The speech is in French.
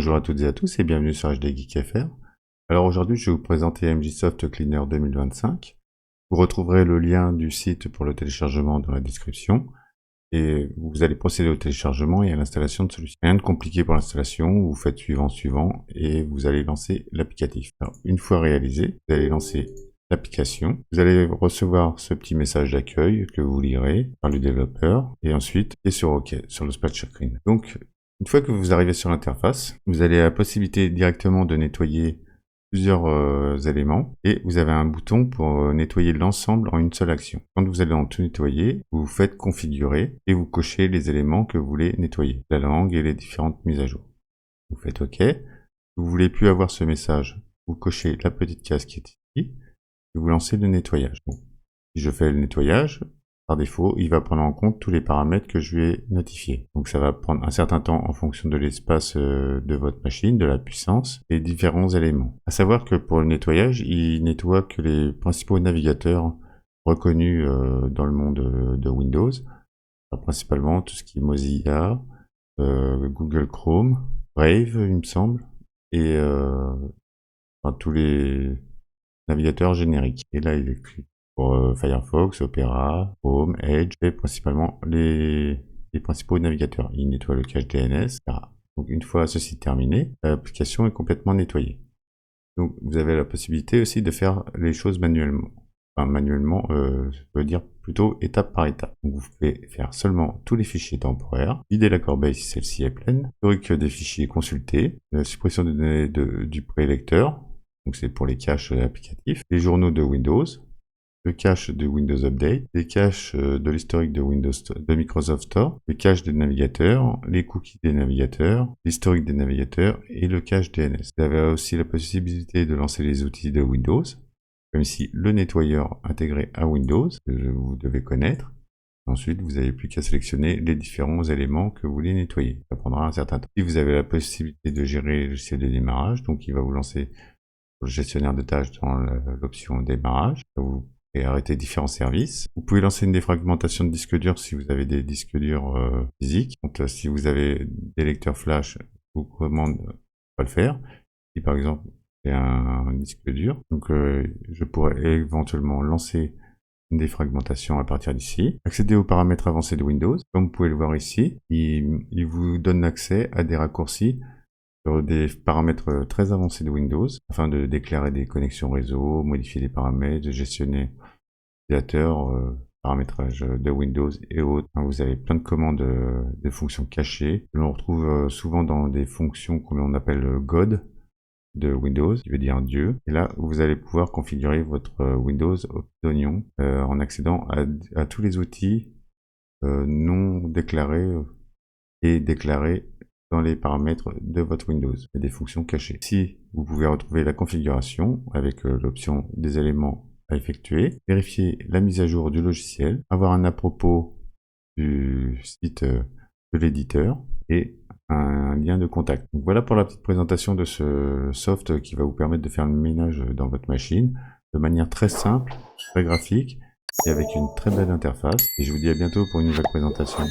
Bonjour à toutes et à tous et bienvenue sur HD Geek FR. Alors aujourd'hui je vais vous présenter MJSoft Cleaner 2025. Vous retrouverez le lien du site pour le téléchargement dans la description et vous allez procéder au téléchargement et à l'installation de celui-ci. Rien de compliqué pour l'installation, vous faites suivant et vous allez lancer l'applicatif. Une fois réalisé, vous allez lancer l'application. Vous allez recevoir ce petit message d'accueil que vous lirez par le développeur et ensuite et sur OK sur le splash screen. Donc une fois que vous arrivez sur l'interface, vous avez la possibilité directement de nettoyer plusieurs éléments et vous avez un bouton pour nettoyer l'ensemble en une seule action. Quand vous allez en tout nettoyer, vous faites configurer et vous cochez les éléments que vous voulez nettoyer, la langue et les différentes mises à jour. Vous faites OK. Vous voulez plus avoir ce message, vous cochez la petite case qui est ici et vous lancez le nettoyage. Bon. Si je fais le nettoyage, par défaut, il va prendre en compte tous les paramètres que je lui ai notifiés. Donc ça va prendre un certain temps en fonction de l'espace de votre machine, de la puissance et différents éléments. À savoir que pour le nettoyage, il nettoie que les principaux navigateurs reconnus dans le monde de Windows. Alors, principalement tout ce qui est Mozilla, Google Chrome, Brave, il me semble, et enfin, tous les navigateurs génériques. Et là, il écrit pour Firefox, Opera, Chrome, Edge, et principalement les principaux navigateurs. Il nettoie le cache DNS, etc. Donc une fois ceci terminé, l'application est complètement nettoyée. Donc vous avez la possibilité aussi de faire les choses manuellement. Enfin manuellement, je veux dire plutôt étape par étape. Donc vous pouvez faire seulement tous les fichiers temporaires, vider la corbeille si celle-ci est pleine, historique des fichiers consultés, la suppression des données du prélecteur, donc c'est pour les caches applicatifs, les journaux de Windows, le cache de Windows Update, les caches de l'historique de Microsoft Store, le cache des navigateurs, les cookies des navigateurs, l'historique des navigateurs et le cache DNS. Vous avez aussi la possibilité de lancer les outils de Windows, comme ici le nettoyeur intégré à Windows, que vous devez connaître. Ensuite, vous n'avez plus qu'à sélectionner les différents éléments que vous voulez nettoyer. Ça prendra un certain temps. Puis vous avez la possibilité de gérer le logiciel de démarrage, donc il va vous lancer le gestionnaire de tâches dans l'option démarrage. Vous et arrêter différents services. Vous pouvez lancer une défragmentation de disques durs si vous avez des disques durs physiques. Donc si vous avez des lecteurs flash, je vous recommande de pas le faire. Si par exemple c'est un disque dur, donc je pourrais éventuellement lancer une défragmentation à partir d'ici. Accéder aux paramètres avancés de Windows. Comme vous pouvez le voir ici, il vous donne accès à des raccourcis sur des paramètres très avancés de Windows, afin de déclarer des connexions réseau, modifier les paramètres, de gestionner l'utilisateur, paramétrage de Windows et autres. Vous avez plein de commandes de fonctions cachées que l'on retrouve souvent dans des fonctions que l'on appelle God de Windows, qui veut dire Dieu. Et là, vous allez pouvoir configurer votre Windows au pied d'oignon en accédant à tous les outils non déclarés et déclarés dans les paramètres de votre Windows et des fonctions cachées. Ici, vous pouvez retrouver la configuration avec l'option des éléments à effectuer, vérifier la mise à jour du logiciel, avoir un à propos du site de l'éditeur et un lien de contact. Donc voilà pour la petite présentation de ce soft qui va vous permettre de faire le ménage dans votre machine de manière très simple, très graphique et avec une très belle interface. Et je vous dis à bientôt pour une nouvelle présentation.